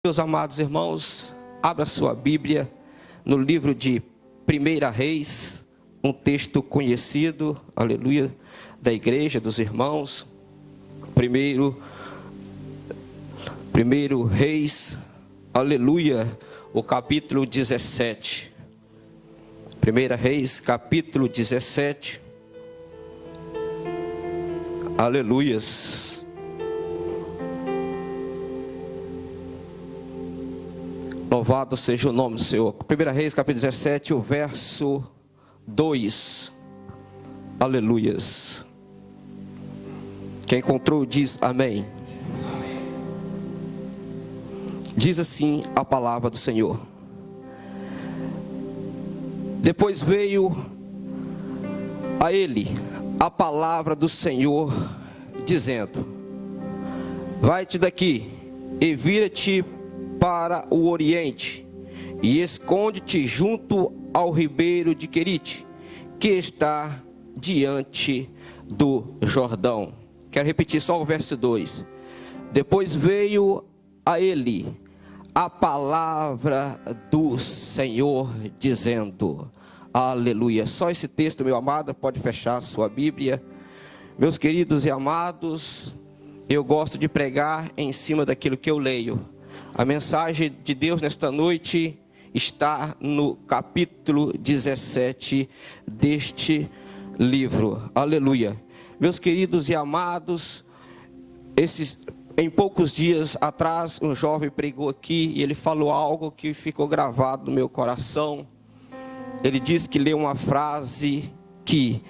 Meus amados irmãos, abra sua Bíblia no livro de 1 Reis, um texto conhecido, aleluia, da igreja, dos irmãos. Primeiro Reis, aleluia, o capítulo 17. 1 Reis, capítulo 17. Aleluias. Louvado seja o nome do Senhor. 1 Reis, capítulo 17, o verso 2. Aleluias. Quem encontrou diz amém. Amém. Diz assim a palavra do Senhor. Depois veio a ele a palavra do Senhor, dizendo: vai-te daqui e vira-te para o oriente, e esconde-te junto ao ribeiro de Querite, que está diante do Jordão. Quero repetir só o verso 2. Depois veio a ele a palavra do Senhor, dizendo, aleluia. Só esse texto, meu amado, pode fechar a sua Bíblia. Meus queridos e amados, eu gosto de pregar em cima daquilo que eu leio. A mensagem de Deus nesta noite está no capítulo 17 deste livro. Aleluia. Meus queridos e amados, em poucos dias atrás, um jovem pregou aqui e ele falou algo que ficou gravado no meu coração. Ele disse que leu uma frase que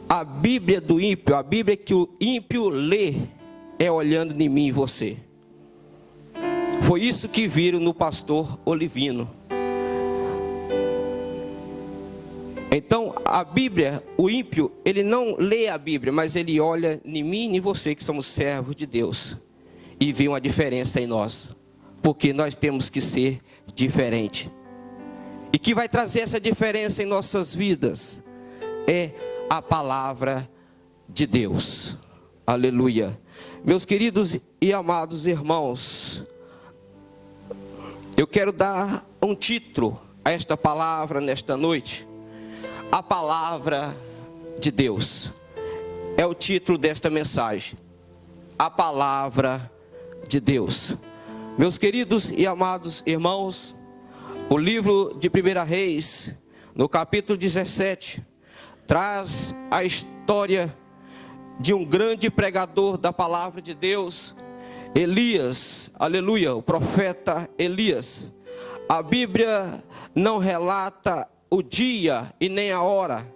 a Bíblia do ímpio, a Bíblia que o ímpio lê, é olhando em mim e você. Foi isso que viram no pastor Olivino. Então, a Bíblia, o ímpio, ele não lê a Bíblia, mas ele olha em mim e em você, que somos servos de Deus, e vê uma diferença em nós, porque nós temos que ser diferente. E que vai trazer essa diferença em nossas vidas é a palavra de Deus. Aleluia. Meus queridos e amados irmãos, eu quero dar um título a esta palavra nesta noite. A palavra de Deus é o título desta mensagem. A palavra de Deus. Meus queridos e amados irmãos, o livro de 1 Reis, no capítulo 17, traz a história de um grande pregador da palavra de Deus, Elias, aleluia, o profeta Elias. A Bíblia não relata o dia e nem a hora,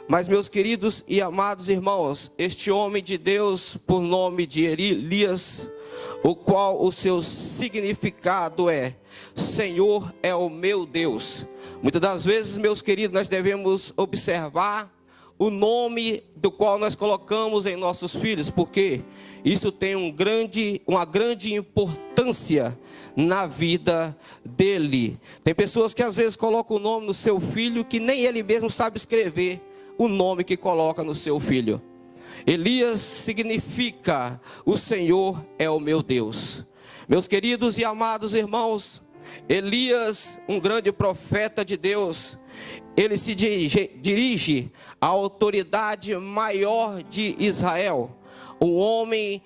mas meus queridos e amados irmãos, este homem de Deus, por nome de Elias, o qual o seu significado é: Senhor é o meu Deus. Muitas das vezes, meus queridos, nós devemos observar o nome do qual nós colocamos em nossos filhos, porque isso tem uma grande importância na vida dele. Tem pessoas que às vezes colocam o nome no seu filho que nem ele mesmo sabe escrever o nome que coloca no seu filho. Elias significa: o Senhor é o meu Deus. Meus queridos e amados irmãos, Elias, um grande profeta de Deus, ele se dirige à autoridade maior de Israel, o homem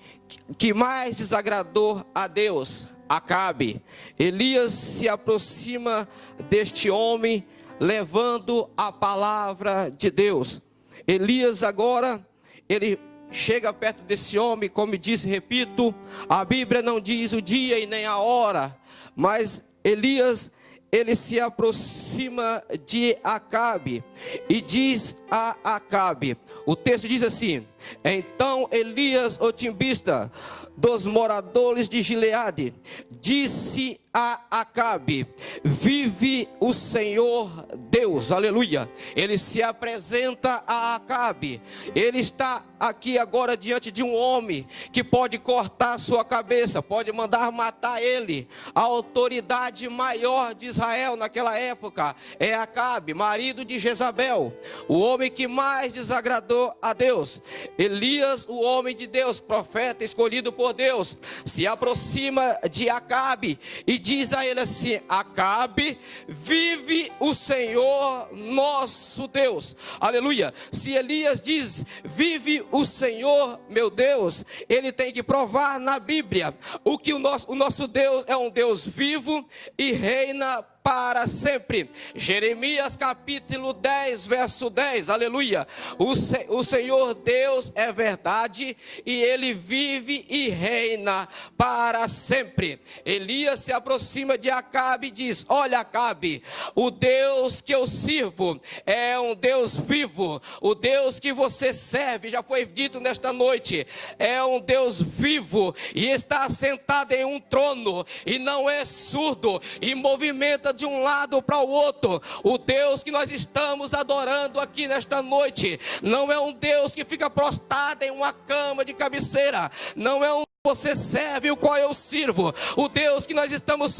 que mais desagradou a Deus, Acabe. Elias se aproxima deste homem, levando a palavra de Deus. Elias agora, ele chega perto desse homem, como disse, repito, a Bíblia não diz o dia e nem a hora, mas Elias, ele se aproxima de Acabe e diz a Acabe, o texto diz assim: então Elias, o timbista dos moradores de Gileade, disse a Acabe: vive o Senhor Deus, aleluia. Ele se apresenta a Acabe, ele está aqui agora diante de um homem que pode cortar sua cabeça, pode mandar matar ele. A autoridade maior de Israel naquela época é Acabe, marido de Jezabel, o homem que mais desagradou a Deus. Elias, o homem de Deus, profeta escolhido por Deus, se aproxima de Acabe e diz a ele assim: Acabe, vive o Senhor nosso Deus. Aleluia. Se Elias diz: vive o Senhor meu Deus, ele tem que provar na Bíblia o que o nosso Deus é um Deus vivo e reina para sempre. Jeremias capítulo 10, verso 10, aleluia. O Senhor Deus é verdade e ele vive e reina para sempre. Elias se aproxima de Acabe e diz: olha, Acabe, o Deus que eu sirvo é um Deus vivo. O Deus que você serve, já foi dito nesta noite, é um Deus vivo e está assentado em um trono e não é surdo e movimenta de um lado para o outro. O Deus que nós estamos adorando aqui nesta noite não é um Deus que fica prostrado em uma cama de cabeceira, não é um você serve o qual eu sirvo. O Deus que nós estamos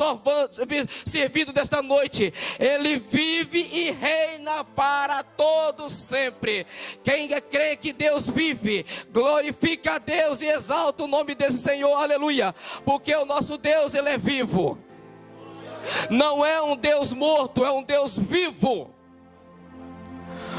servindo desta noite, ele vive e reina para todos sempre. Quem crê que Deus vive, glorifica a Deus e exalta o nome desse Senhor, aleluia, porque o nosso Deus, ele é vivo. Não é um Deus morto, é um Deus vivo.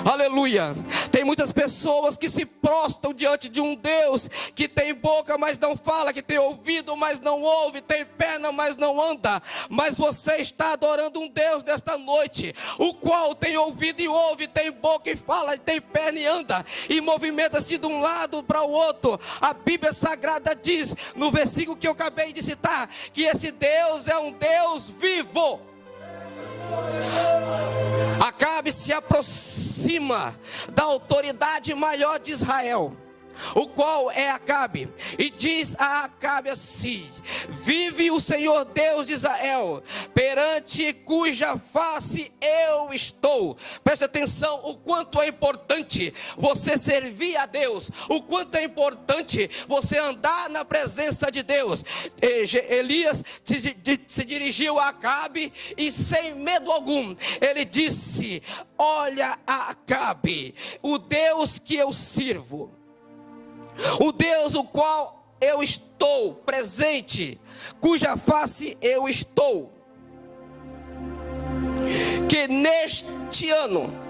Aleluia. Tem muitas pessoas que se prostram diante de um Deus que tem boca, mas não fala, que tem ouvido, mas não ouve, tem perna, mas não anda. Mas você está adorando um Deus nesta noite, o qual tem ouvido e ouve, tem boca e fala, tem perna e anda, e movimenta-se de um lado para o outro. A Bíblia Sagrada diz, no versículo que eu acabei de citar, que esse Deus é um Deus vivo. Acabe se aproxima da autoridade maior de Israel, o qual é Acabe, e diz a Acabe assim: vive o Senhor Deus de Israel, perante cuja face eu estou. Preste atenção o quanto é importante você servir a Deus, o quanto é importante você andar na presença de Deus. Elias se dirigiu a Acabe e sem medo algum, ele disse: olha, Acabe, o Deus que eu sirvo, o Deus o qual eu estou presente, cuja face eu estou, que neste ano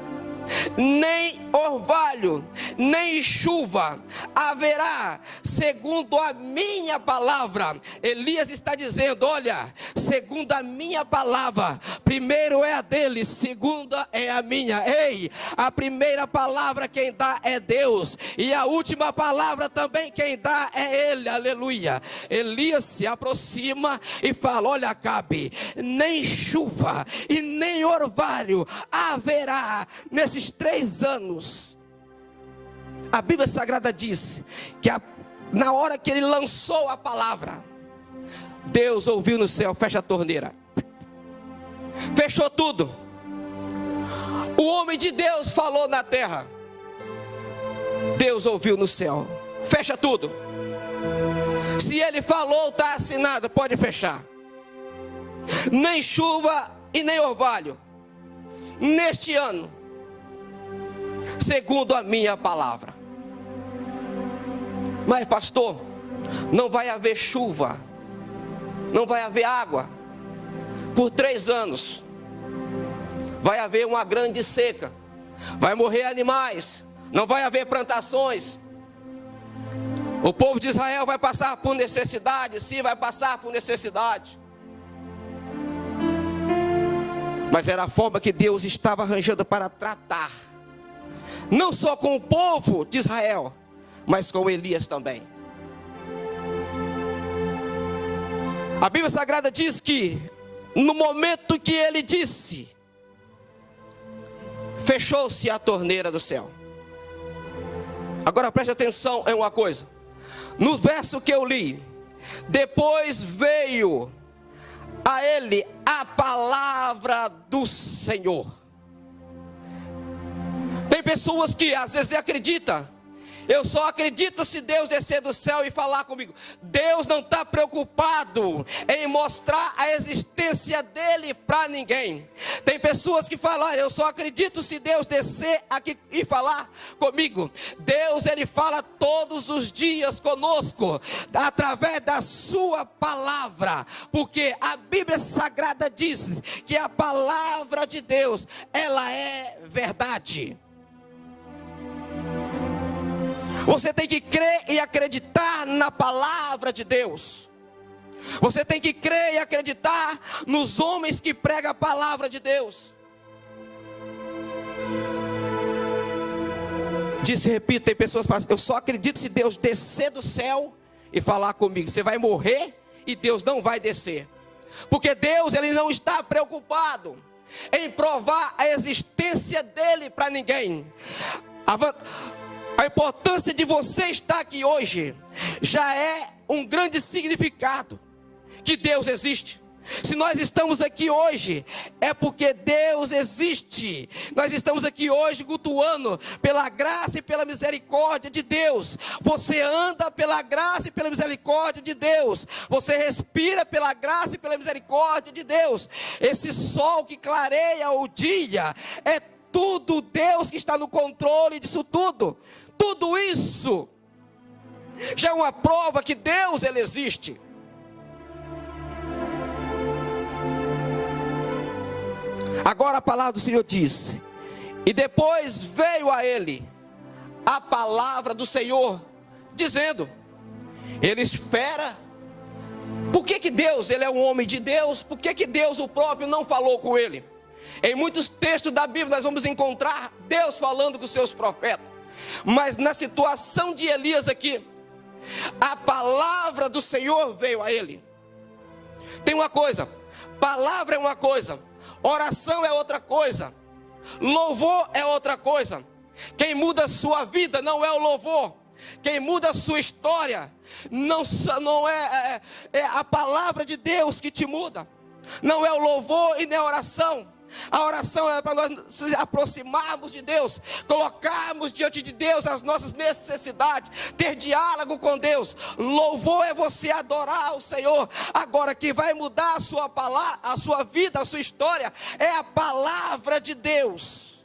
nem orvalho, nem chuva haverá, segundo a minha palavra. Elias está dizendo: olha, segundo a minha palavra, primeiro é a dele, segunda é a minha. Ei, a primeira palavra quem dá é Deus, e a última palavra também quem dá é ele, aleluia. Elias se aproxima e fala: olha, Acabe, nem chuva e nem orvalho haverá nesses 3 anos. A Bíblia Sagrada diz que na hora que ele lançou a palavra, Deus ouviu no céu: fecha a torneira. Fechou tudo. O homem de Deus falou na terra, Deus ouviu no céu: fecha tudo. Se ele falou, está assinado, pode fechar. Nem chuva e nem orvalho neste ano, segundo a minha palavra. Mas pastor, não vai haver chuva, não vai haver água por 3 anos. Vai haver uma grande seca, vai morrer animais, não vai haver plantações. O povo de Israel vai passar por necessidade, sim, vai passar por necessidade. Mas era a forma que Deus estava arranjando para tratar, não só com o povo de Israel, mas com Elias também. A Bíblia Sagrada diz que no momento que ele disse, fechou-se a torneira do céu. Agora preste atenção em uma coisa. No verso que eu li, depois veio a ele a palavra do Senhor. Tem pessoas que às vezes acreditam Eu só acredito se Deus descer do céu e falar comigo. Deus não está preocupado em mostrar a existência dele para ninguém. Tem pessoas que falam, eu só acredito se Deus descer aqui e falar comigo. Deus, ele fala todos os dias conosco, através da sua palavra. Porque a Bíblia Sagrada diz que a palavra de Deus, ela é verdade. Você tem que crer e acreditar na palavra de Deus. Você tem que crer e acreditar nos homens que pregam a palavra de Deus. Disse, repito, tem pessoas que falam, eu só acredito se Deus descer do céu e falar comigo. Você vai morrer e Deus não vai descer. Porque Deus, ele não está preocupado em provar a existência dele para ninguém. A importância de você estar aqui hoje já é um grande significado que Deus existe. Se nós estamos aqui hoje, é porque Deus existe. Nós estamos aqui hoje cultuando pela graça e pela misericórdia de Deus. Você anda pela graça e pela misericórdia de Deus. Você respira pela graça e pela misericórdia de Deus. Esse sol que clareia o dia, é tudo Deus que está no controle disso tudo. Tudo isso já é uma prova que Deus, ele existe. Agora a palavra do Senhor diz, e depois veio a ele a palavra do Senhor, dizendo, ele espera. Por que Deus, ele é um homem de Deus? Por que Deus o próprio não falou com ele? Em muitos textos da Bíblia nós vamos encontrar Deus falando com os seus profetas. Mas na situação de Elias aqui, a palavra do Senhor veio a ele. Tem uma coisa, palavra é uma coisa, oração é outra coisa, louvor é outra coisa. Quem muda a sua vida não é o louvor, quem muda a sua história não é a palavra de Deus que te muda. Não é o louvor e nem a oração. A oração é para nós nos aproximarmos de Deus, colocarmos diante de Deus as nossas necessidades, ter diálogo com Deus. Louvor é você adorar o Senhor. Agora, quem vai mudar a sua palavra, a sua vida, a sua história, é a palavra de Deus.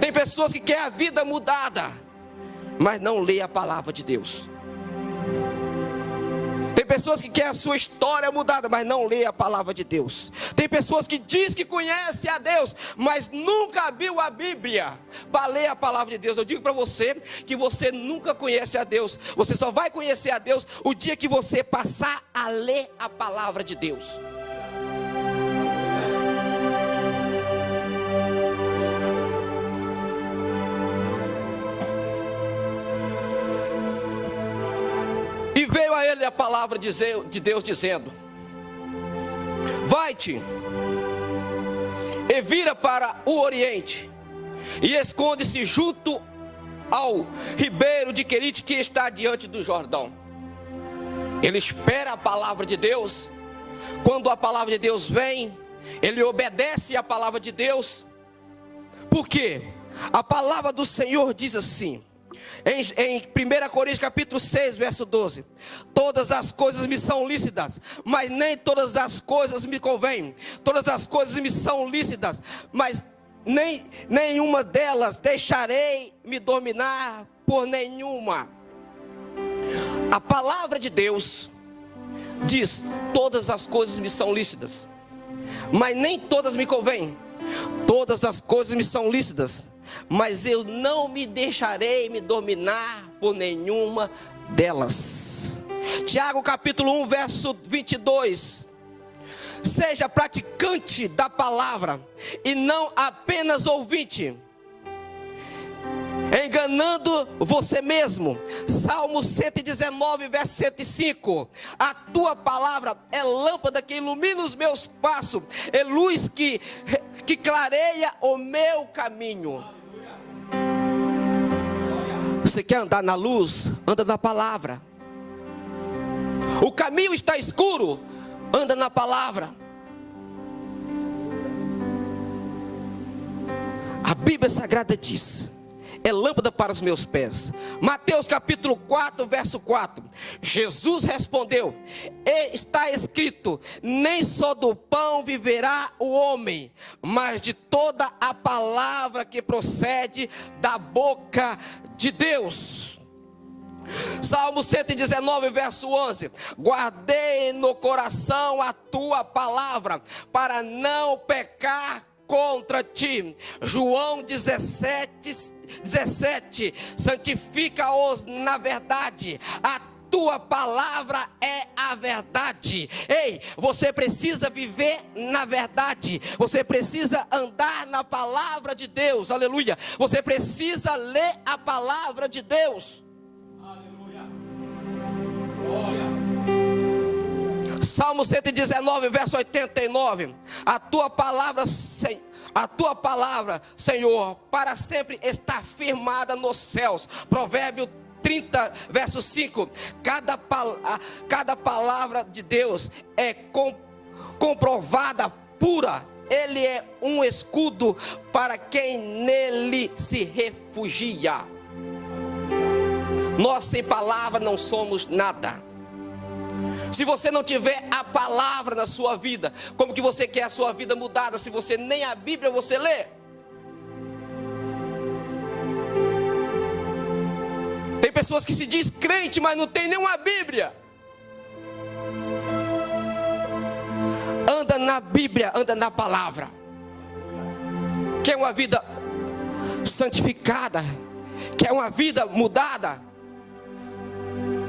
Tem pessoas que querem a vida mudada, mas não lê a palavra de Deus. Tem pessoas que querem a sua história mudada, mas não lê a palavra de Deus. Tem pessoas que dizem que conhecem a Deus, mas nunca abriu a Bíblia para ler a palavra de Deus. Eu digo para você que você nunca conhece a Deus. Você só vai conhecer a Deus o dia que você passar a ler a palavra de Deus. E veio a ele a palavra de Deus dizendo, vai-te e vira para o oriente e esconde-se junto ao ribeiro de Querite que está diante do Jordão. Ele espera a palavra de Deus. Quando a palavra de Deus vem, ele obedece à palavra de Deus. Por quê? A palavra do Senhor diz assim, em 1 Coríntios capítulo 6, verso 12, todas as coisas me são lícitas, mas nem todas as coisas me convêm. Todas as coisas me são lícitas, mas nenhuma delas deixarei me dominar por nenhuma. A palavra de Deus diz, todas as coisas me são lícitas, mas nem todas me convêm. Todas as coisas me são lícitas, mas eu não me deixarei me dominar por nenhuma delas. Tiago capítulo 1, verso 22. Seja praticante da palavra e não apenas ouvinte, enganando você mesmo. Salmo 119, verso 105. A tua palavra é lâmpada que ilumina os meus passos, é luz que clareia o meu caminho. Você quer andar na luz? Anda na palavra. O caminho está escuro? Anda na palavra. A Bíblia Sagrada diz, é lâmpada para os meus pés. Mateus capítulo 4, verso 4. Jesus respondeu: está escrito, nem só do pão viverá o homem, mas de toda a palavra que procede da boca de Deus. Salmo 119, verso 11. Guardei no coração a tua palavra, para não pecar contra ti. João 17, santifica-os na verdade, a tua palavra é a verdade. Ei, você precisa viver na verdade, você precisa andar na palavra de Deus, aleluia. Você precisa ler a palavra de Deus. Salmo 119, verso 89. A tua palavra, Senhor, para sempre está firmada nos céus. Provérbio 30, verso 5. Cada palavra de Deus é comprovada pura. Ele é um escudo para quem nele se refugia. Nós sem palavra não somos nada. Se você não tiver a palavra na sua vida, como que você quer a sua vida mudada se você nem a Bíblia você lê? Tem pessoas que se diz crente, mas não tem nenhuma Bíblia. Anda na Bíblia, anda na palavra. Quer uma vida santificada? Quer uma vida mudada?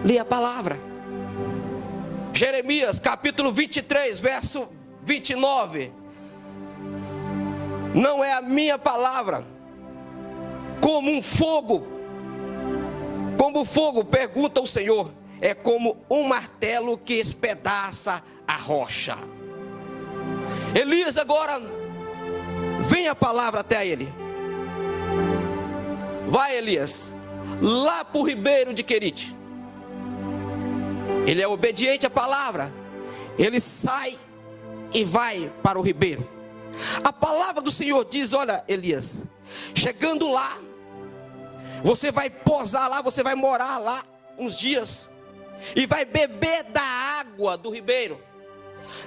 Lê a palavra. Jeremias capítulo 23, verso 29. Não é a minha palavra como fogo, pergunta o Senhor, é como um martelo que espedaça a rocha. Elias agora, vem a palavra até ele. Vai, Elias, lá para o ribeiro de Querite. Ele é obediente à palavra. Ele sai e vai para o ribeiro. A palavra do Senhor diz: olha, Elias, chegando lá, você vai posar lá, você vai morar lá uns dias e vai beber da água do ribeiro.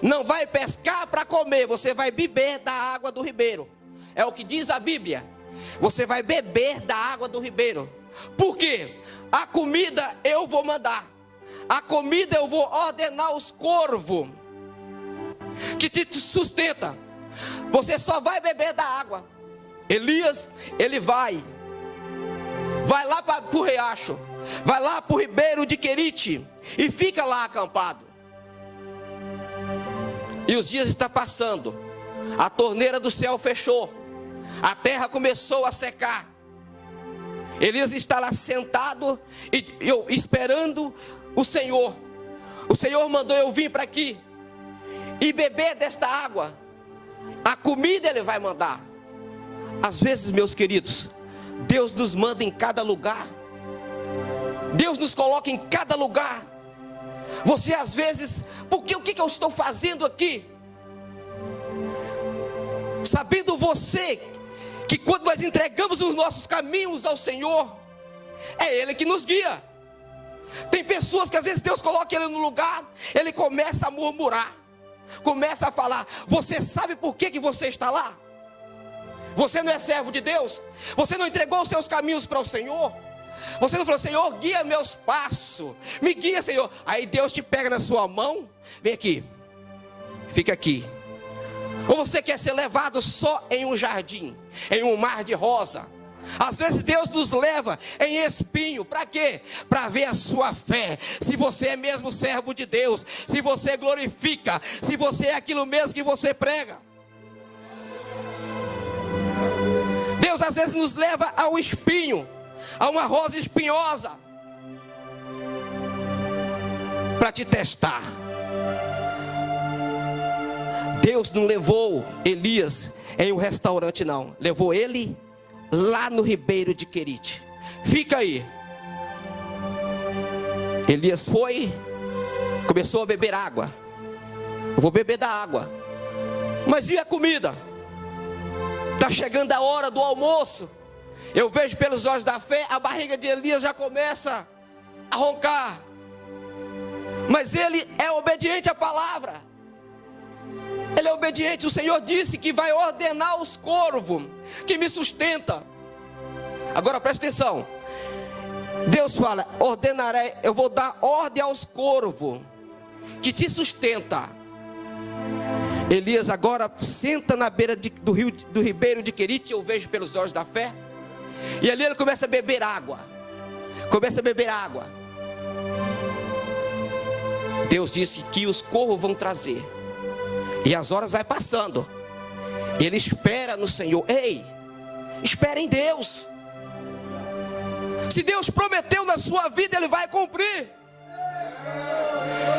Não vai pescar para comer, você vai beber da água do ribeiro. É o que diz a Bíblia. Você vai beber da água do ribeiro. Por quê? A comida eu vou mandar. A comida eu vou ordenar os corvos que te sustenta. Você só vai beber da água. Elias, ele vai lá para o riacho, vai lá para o ribeiro de Querite e fica lá acampado. E os dias estão passando, a torneira do céu fechou, a terra começou a secar. Elias está lá sentado e esperando o Senhor. O Senhor mandou eu vir para aqui e beber desta água. A comida Ele vai mandar. Às vezes, meus queridos, Deus nos manda em cada lugar. Deus nos coloca em cada lugar. Você às vezes, o que eu estou fazendo aqui? Sabendo você que quando nós entregamos os nossos caminhos ao Senhor, é Ele que nos guia. Tem pessoas que às vezes Deus coloca ele no lugar, ele começa a murmurar, começa a falar: você sabe por que você está lá? Você não é servo de Deus? Você não entregou os seus caminhos para o Senhor? Você não falou: Senhor, guia meus passos, me guia, Senhor. Aí Deus te pega na sua mão: vem aqui, fica aqui. Ou você quer ser levado só em um jardim, em um mar de rosa? Às vezes Deus nos leva em espinho. Para quê? Para ver a sua fé, se você é mesmo servo de Deus, se você glorifica, se você é aquilo mesmo que você prega. Deus às vezes nos leva ao espinho, a uma rosa espinhosa, para te testar. Deus não levou Elias em um restaurante, não. Levou ele lá no ribeiro de Querite. Fica aí. Elias foi, começou a beber água. Eu vou beber da água. Mas e a comida? Está chegando a hora do almoço. Eu vejo pelos olhos da fé, a barriga de Elias já começa a roncar. Mas ele é obediente à palavra. Ele é obediente. O Senhor disse que vai ordenar os corvos que me sustenta. Agora presta atenção. Deus fala: ordenarei, eu vou dar ordem aos corvos que te sustenta. Elias agora senta na beira do ribeiro de Querite, eu vejo pelos olhos da fé. E ali ele começa a beber água. Deus disse que os corvos vão trazer. E as horas vai passando. Ele espera no Senhor. Ei, espera em Deus. Se Deus prometeu na sua vida, Ele vai cumprir.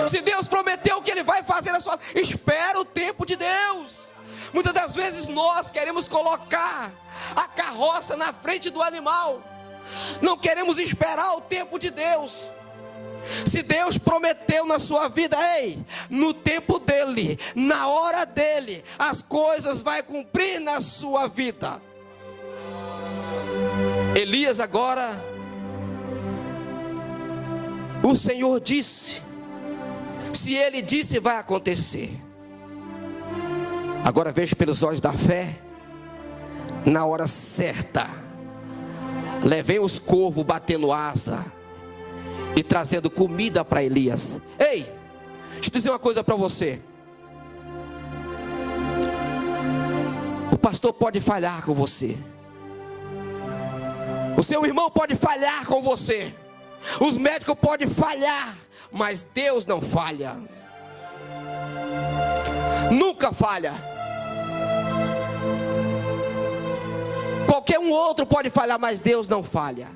Se Deus prometeu que Ele vai fazer na sua vida, espera o tempo de Deus. Muitas das vezes nós queremos colocar a carroça na frente do animal. Não queremos esperar o tempo de Deus. Se Deus prometeu na sua vida, ei, no tempo dele, na hora dele, as coisas vai cumprir na sua vida. Elias agora, o Senhor disse, se ele disse, vai acontecer. Agora veja pelos olhos da fé, na hora certa, levei os corvos batendo asa e trazendo comida para Elias. Ei, deixa eu dizer uma coisa para você. O pastor pode falhar com você. O seu irmão pode falhar com você. Os médicos podem falhar, mas Deus não falha. Nunca falha. Qualquer um outro pode falhar, mas Deus não falha.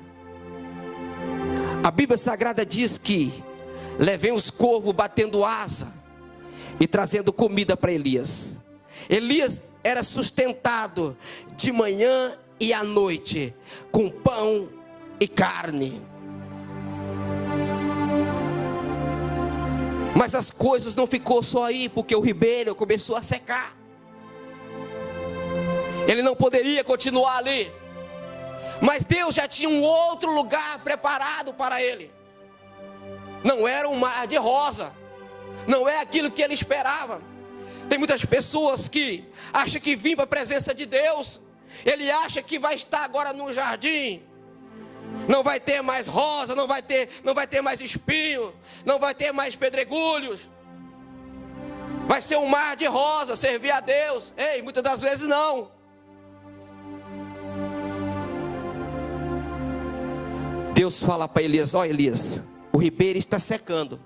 A Bíblia Sagrada diz que levei os corvos batendo asa e trazendo comida para Elias. Elias era sustentado de manhã e à noite com pão e carne. Mas as coisas não ficou só aí, porque o ribeiro começou a secar. Ele não poderia continuar ali. Mas Deus já tinha um outro lugar preparado para ele. Não era um mar de rosa. Não é aquilo que ele esperava. Tem muitas pessoas que acham que vêm para a presença de Deus. Ele acha que vai estar agora no jardim. Não vai ter mais rosa, não vai ter mais espinho, não vai ter mais pedregulhos. Vai ser um mar de rosa, servir a Deus. Ei, muitas das vezes não. Deus fala para Elias: ó Elias, o ribeiro está secando,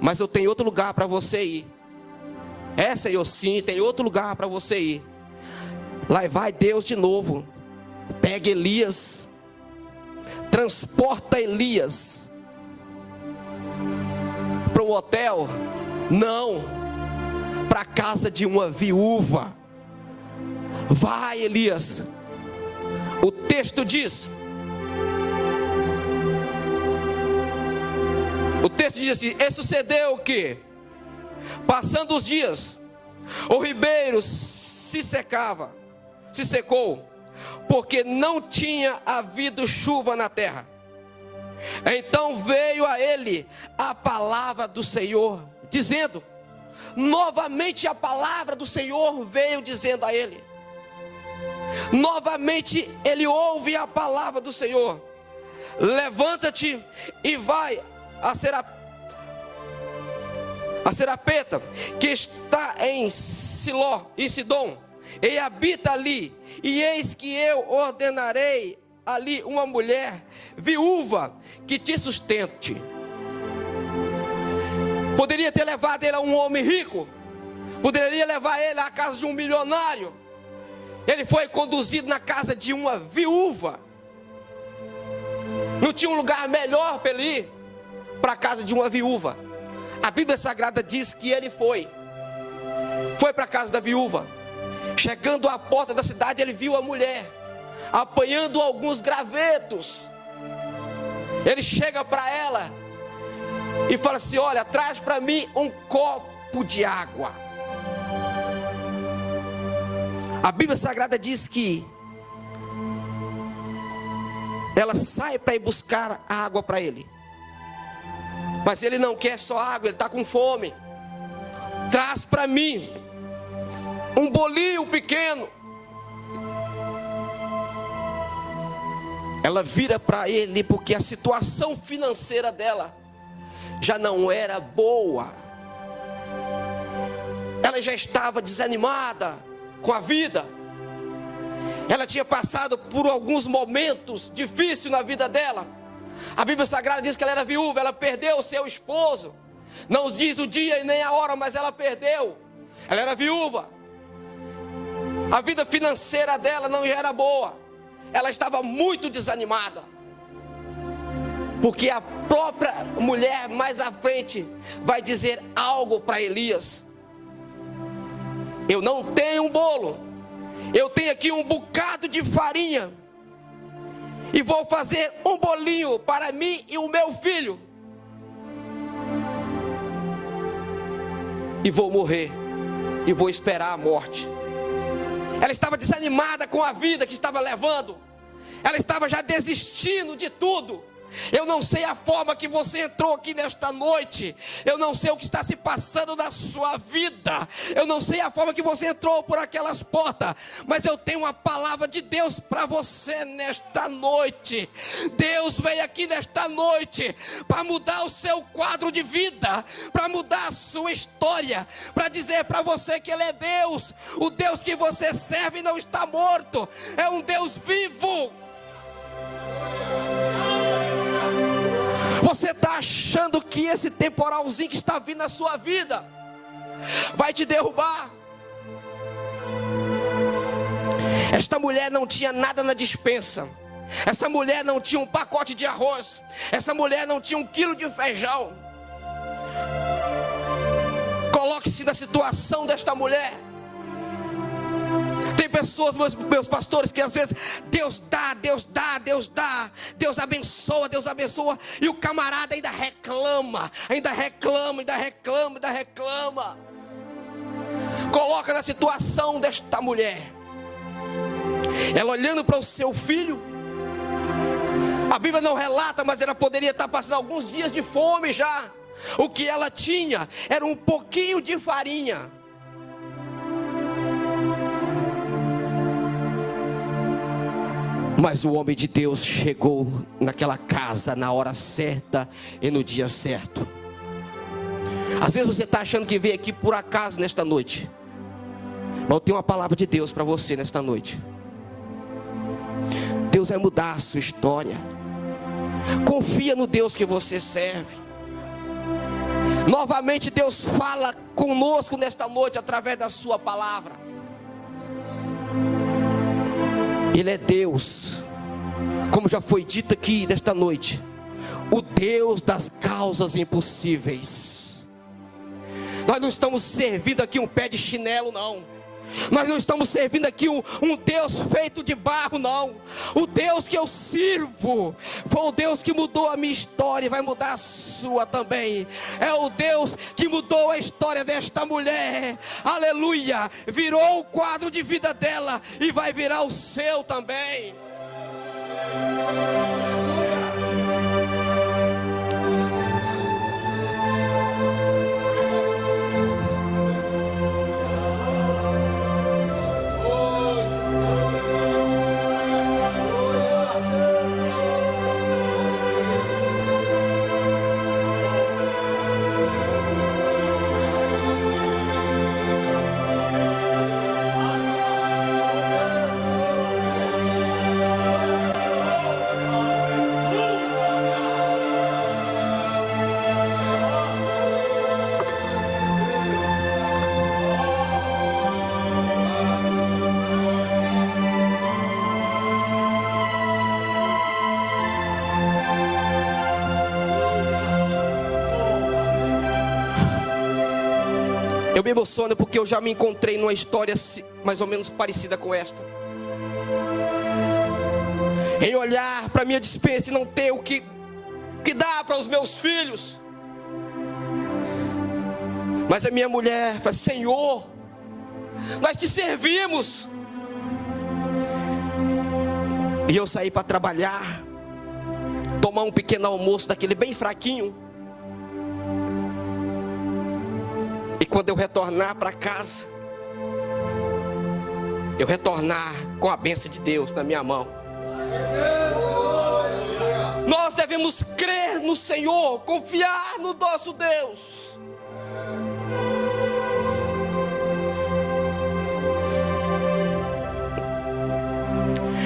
mas eu tenho outro lugar para você ir. Senhor, sim, tem outro lugar para você ir. Lá vai Deus de novo. Pega Elias, transporta Elias para um hotel? Não, para a casa de uma viúva. Vai Elias. O texto diz assim: e sucedeu que, passando os dias, o ribeiro se secou, porque não tinha havido chuva na terra. Então veio a ele a palavra do Senhor, dizendo, novamente a palavra do Senhor veio dizendo a ele. Novamente ele ouve a palavra do Senhor: levanta-te e vai a Serapeta, que está em Siló, em Sidom, e habita ali, e eis que eu ordenarei ali uma mulher viúva que te sustente. Poderia ter levado ele a um homem rico, poderia levar ele à casa de um milionário. Ele foi conduzido na casa de uma viúva. Não tinha um lugar melhor para ele ir, para a casa de uma viúva. A Bíblia Sagrada diz que ele foi para a casa da viúva. Chegando à porta da cidade, ele viu a mulher apanhando alguns gravetos. Ele chega para ela e fala assim: olha, traz para mim um copo de água. A Bíblia Sagrada diz que Ela sai para ir buscar água para ele. Mas ele não quer só água, ele está com fome. Traz para mim um bolinho pequeno. Ela vira para ele porque a situação financeira dela já não era boa. Ela já estava desanimada com a vida. Ela tinha passado por alguns momentos difíceis na vida dela. A Bíblia Sagrada diz que ela era viúva, ela perdeu o seu esposo. Não diz o dia e nem a hora, mas ela perdeu. Ela era viúva. A vida financeira dela não era boa. Ela estava muito desanimada. Porque a própria mulher mais à frente vai dizer algo para Elias. Eu não tenho um bolo. Eu tenho aqui um bocado de farinha. E vou fazer um bolinho para mim e o meu filho. E vou morrer. E vou esperar a morte. Ela estava desanimada com a vida que estava levando. Ela estava já desistindo de tudo. Eu não sei a forma que você entrou aqui nesta noite. Eu não sei o que está se passando na sua vida. Eu não sei a forma que você entrou por aquelas portas. Mas eu tenho uma palavra de Deus para você nesta noite. Deus veio aqui nesta noite para mudar o seu quadro de vida, para mudar a sua história, para dizer para você que Ele é Deus. O Deus que você serve não está morto. É um Deus vivo. Você está achando que esse temporalzinho que está vindo na sua vida vai te derrubar? Esta mulher não tinha nada na despensa. Essa mulher não tinha um pacote de arroz. Essa mulher não tinha 1 quilo de feijão. Coloque-se na situação desta mulher. Tem pessoas, meus pastores, que às vezes Deus dá, Deus dá, Deus dá, Deus abençoa, e o camarada ainda reclama, ainda reclama, ainda reclama, ainda reclama. Coloca na situação desta mulher. Ela olhando para o seu filho. A Bíblia não relata, mas ela poderia estar passando alguns dias de fome já. O que ela tinha era um pouquinho de farinha. Mas o homem de Deus chegou naquela casa na hora certa e no dia certo. Às vezes você está achando que veio aqui por acaso nesta noite. Mas eu tenho uma palavra de Deus para você nesta noite. Deus vai mudar a sua história. Confia no Deus que você serve. Novamente Deus fala conosco nesta noite através da sua palavra. Ele é Deus, como já foi dito aqui nesta noite, o Deus das causas impossíveis. Nós não estamos servindo aqui um pé de chinelo, não. Nós não estamos servindo aqui um Deus feito de barro, não. O Deus que eu sirvo foi o Deus que mudou a minha história e vai mudar a sua também. É o Deus que mudou a história desta mulher. Aleluia. Virou o quadro de vida dela e vai virar o seu também. Eu me emociono porque eu já me encontrei numa história mais ou menos parecida com esta. Em olhar para a minha despensa e não ter o que dar para os meus filhos. Mas a minha mulher fala: Senhor, nós te servimos. E eu saí para trabalhar. tomar um pequeno almoço daquele bem fraquinho. E quando eu retornar para casa, eu retornar com a bênção de Deus na minha mão. Nós devemos crer no Senhor, confiar no nosso Deus.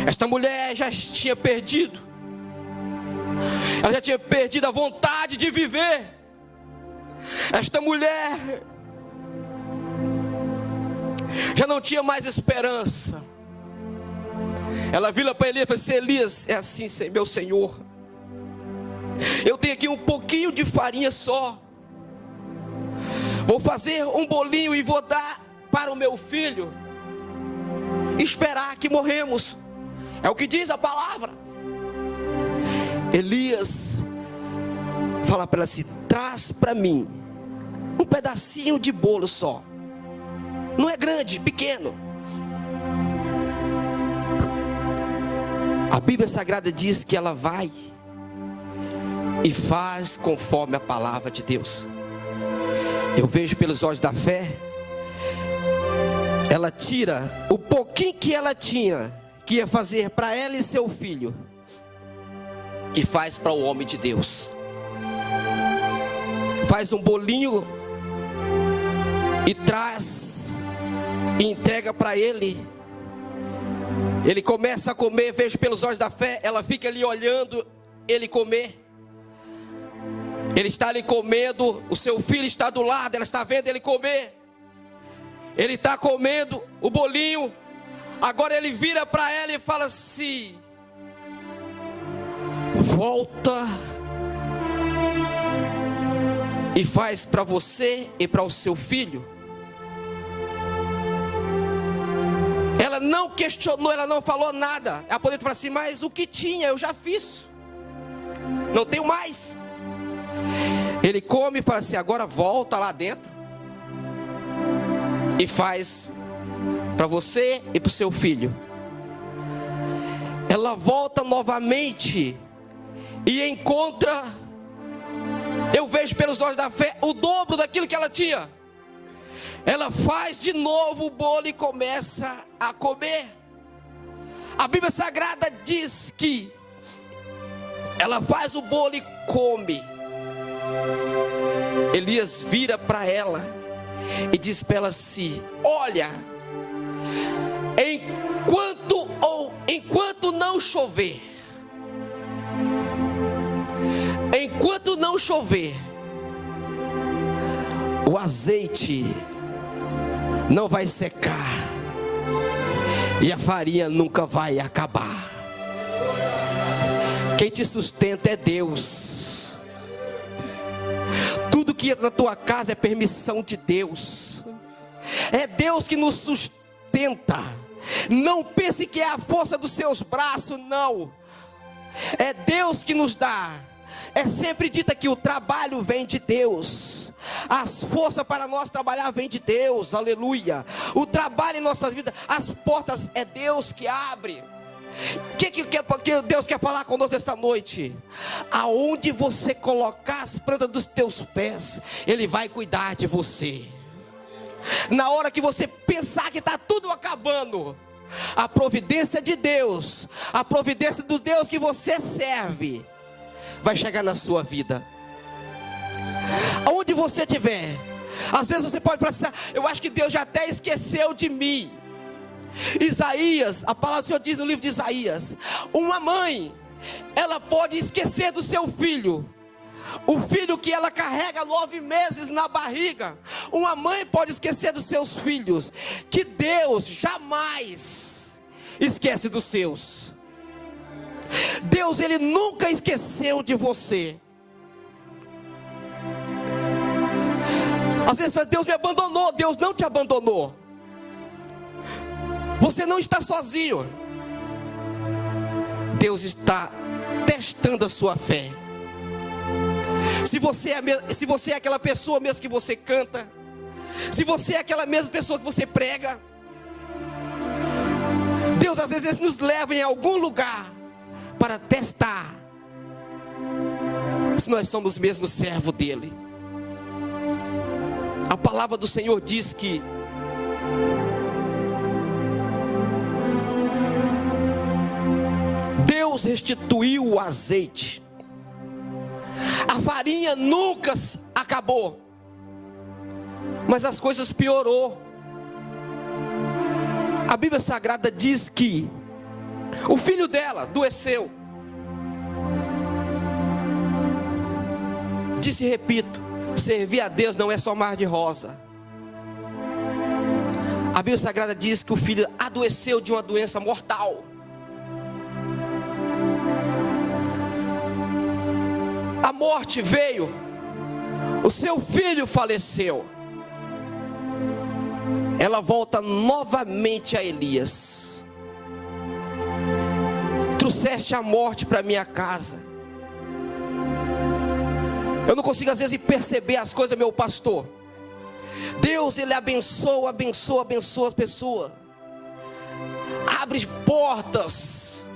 Esta mulher já tinha perdido. Ela já tinha perdido a vontade de viver. Esta mulher já não tinha mais esperança. Ela vira para Elias e fala assim: Elias, é assim, meu Senhor, eu tenho aqui um pouquinho de farinha só. Vou fazer um bolinho e vou dar para o meu filho. Esperar que morremos. É o que diz a palavra. Elias fala para ela assim: traz para mim um pedacinho de bolo só. Não é grande, pequeno. A Bíblia Sagrada diz que ela vai e faz conforme a palavra de Deus. Eu vejo pelos olhos da fé. Ela tira o pouquinho que ela tinha, que ia fazer para ela e seu filho, que faz para o homem de Deus. Faz um bolinho e traz e entrega para ele. Ele começa a comer, vejo pelos olhos da fé. Ela fica ali olhando ele comer. Ele está ali comendo, o seu filho está do lado, ela está vendo ele comer. Ele está comendo o bolinho. Agora ele vira para ela e fala assim: volta e faz para você e para o seu filho. Ela não questionou, ela não falou nada. Ela poderia falar assim: mas o que tinha eu já fiz, não tenho mais. Ele come e fala assim: agora volta lá dentro e faz para você e para o seu filho. Ela volta novamente e encontra, eu vejo pelos olhos da fé, o dobro daquilo que ela tinha. Ela faz de novo o bolo e começa a comer. A Bíblia Sagrada diz que ela faz o bolo e come. Elias vira para ela e diz para ela assim: olha, enquanto não chover, o azeite não vai secar e a farinha nunca vai acabar. Quem te sustenta é Deus. Tudo que entra na tua casa é permissão de Deus. É Deus que nos sustenta. Não pense que é a força dos seus braços, não. É Deus que nos dá. É sempre dita que o trabalho vem de Deus. As forças para nós trabalhar vem de Deus, aleluia. O trabalho em nossas vidas, as portas é Deus que abre. O que Deus quer falar conosco esta noite? Aonde você colocar as plantas dos teus pés, Ele vai cuidar de você. Na hora que você pensar que está tudo acabando, a providência de Deus, a providência do Deus que você serve, vai chegar na sua vida. Aonde você estiver. Às vezes você pode falar assim: eu acho que Deus já até esqueceu de mim. Isaías, a palavra do Senhor diz no livro de Isaías: uma mãe, ela pode esquecer do seu filho, o filho que ela carrega 9 meses na barriga. Uma mãe pode esquecer dos seus filhos, que Deus jamais esquece dos seus. Deus, Ele nunca esqueceu de você. Às vezes Deus me abandonou. Deus não te abandonou. Você não está sozinho. Deus está testando a sua fé. Se você é aquela pessoa mesmo que você canta, se você é aquela mesma pessoa que você prega, Deus às vezes nos leva em algum lugar para testar se nós somos mesmo servo dele. A palavra do Senhor diz que Deus restituiu o azeite. A farinha nunca acabou, mas as coisas piorou. A Bíblia Sagrada diz que o filho dela adoeceu. Disse e repito, servir a Deus não é só mar de rosa. A Bíblia Sagrada diz que o filho adoeceu de uma doença mortal. A morte veio, o seu filho faleceu. Ela volta novamente a Elias. Trouxeste a morte para minha casa. Eu não consigo às vezes perceber as coisas, meu pastor. Deus, ele abençoa, abençoa, abençoa as pessoas. Abre portas.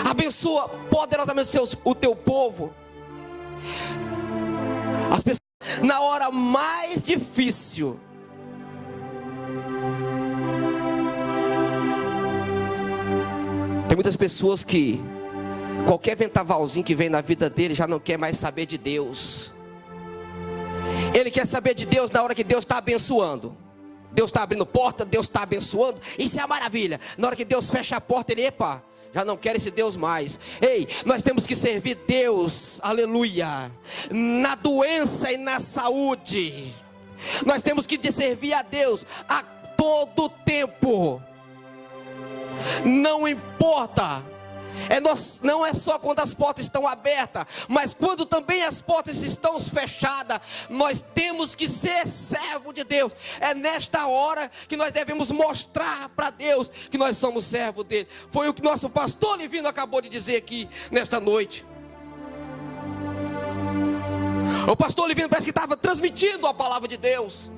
Abençoa poderosamente o teu povo. As pessoas, na hora mais difícil, tem muitas pessoas que qualquer ventavalzinho que vem na vida dele já não quer mais saber de Deus. Ele quer saber de Deus na hora que Deus está abençoando. Deus está abrindo porta, Deus está abençoando. Isso é a maravilha. Na hora que Deus fecha a porta, ele, epa, já não quer esse Deus mais. Ei, nós temos que servir Deus, aleluia, na doença e na saúde. Nós temos que servir a Deus a todo tempo. Não importa. Não é só quando as portas estão abertas, mas quando também as portas estão fechadas. Nós temos que ser servo de Deus. É nesta hora que nós devemos mostrar para Deus que nós somos servo dele. Foi o que nosso pastor Livino acabou de dizer aqui nesta noite. O pastor Livino parece que estava transmitindo a palavra de Deus.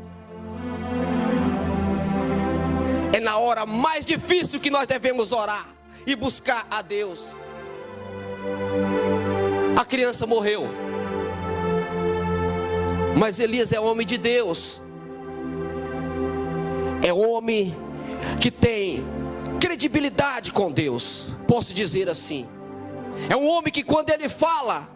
É na hora mais difícil que nós devemos orar e buscar a Deus. A criança morreu, mas Elias é homem de Deus. É homem que tem credibilidade com Deus, posso dizer assim. É um homem que quando ele fala,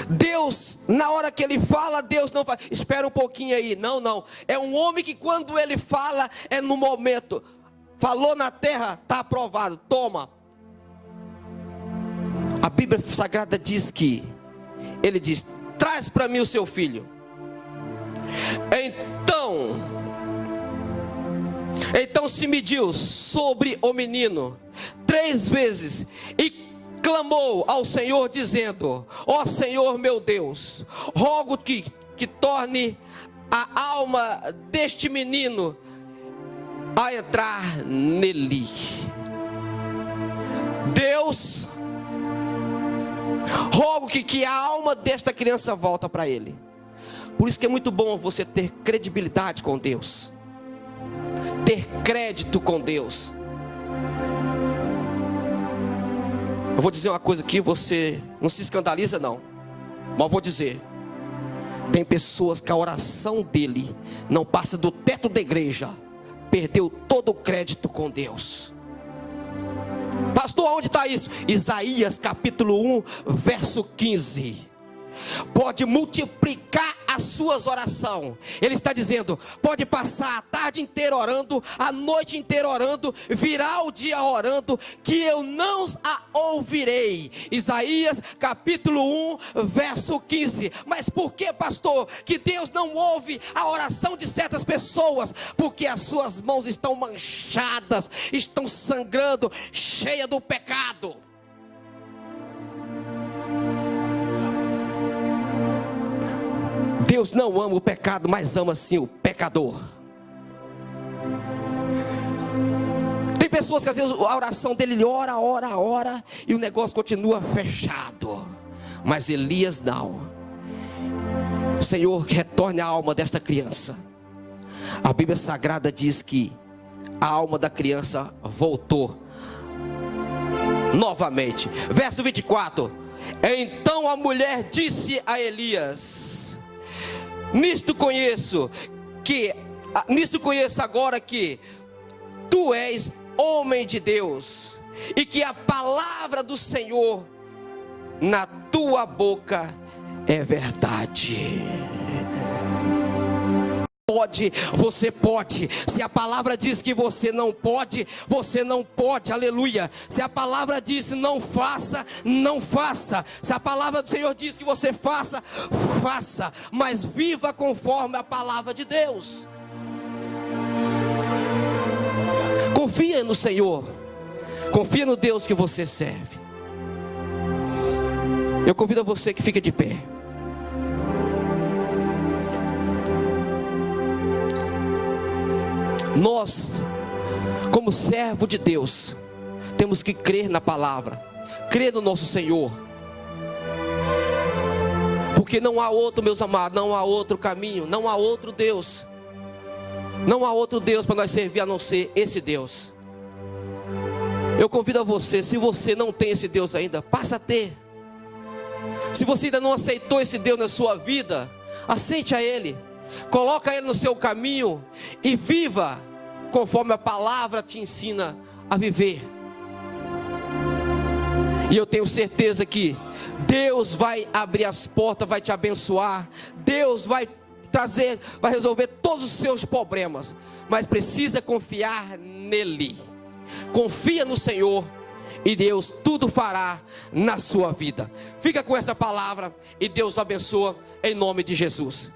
Deus, na hora que ele fala, Deus não fala, espera um pouquinho aí, não. É um homem que quando ele fala, é no momento. Falou na terra, está aprovado, toma. A Bíblia Sagrada diz que ele diz, traz para mim o seu filho. Então se mediu sobre o menino 3 vezes e clamou ao Senhor dizendo, ó Senhor meu Deus, rogo que torne a alma deste menino a entrar nele. Deus, rogo que a alma desta criança volta para ele. Por isso que é muito bom você ter credibilidade com Deus, ter crédito com Deus. Eu vou dizer uma coisa aqui, você não se escandaliza não, mas vou dizer, tem pessoas que a oração dele não passa do teto da igreja, perdeu todo o crédito com Deus. Pastor, onde está isso? Isaías capítulo 1, verso 15. Pode multiplicar as suas orações. Ele está dizendo, pode passar a tarde inteira orando, a noite inteira orando, virá o dia orando, que eu não a ouvirei. Isaías capítulo 1, verso 15. Mas por que, pastor, que Deus não ouve a oração de certas pessoas? Porque as suas mãos estão manchadas, estão sangrando, cheia do pecado. Deus não ama o pecado, mas ama sim o pecador. Tem pessoas que às vezes a oração dele ora e o negócio continua fechado. Mas Elias não. Senhor, retorne a alma desta criança. A Bíblia Sagrada diz que a alma da criança voltou novamente. Verso 24. Então a mulher disse a Elias: nisto conheço agora que tu és homem de Deus, e que a palavra do Senhor na tua boca é verdade. Você pode. Se a palavra diz que você não pode, você não pode, aleluia. Se a palavra diz não faça, não faça. Se a palavra do Senhor diz que você faça, faça, mas viva conforme a palavra de Deus. Confia no Senhor, confia no Deus que você serve. Eu convido a você que fica de pé. Nós, como servo de Deus, temos que crer na palavra, crer no nosso Senhor, porque não há outro, meus amados, não há outro caminho, não há outro Deus, não há outro Deus para nós servir a não ser esse Deus. Eu convido a você, se você não tem esse Deus ainda, passa a ter. Se você ainda não aceitou esse Deus na sua vida, aceite a Ele, coloca Ele no seu caminho e viva conforme a palavra te ensina a viver. E eu tenho certeza que Deus vai abrir as portas, vai te abençoar. Deus vai resolver todos os seus problemas, mas precisa confiar nele. Confia no Senhor e Deus tudo fará na sua vida. Fica com essa palavra e Deus abençoa em nome de Jesus.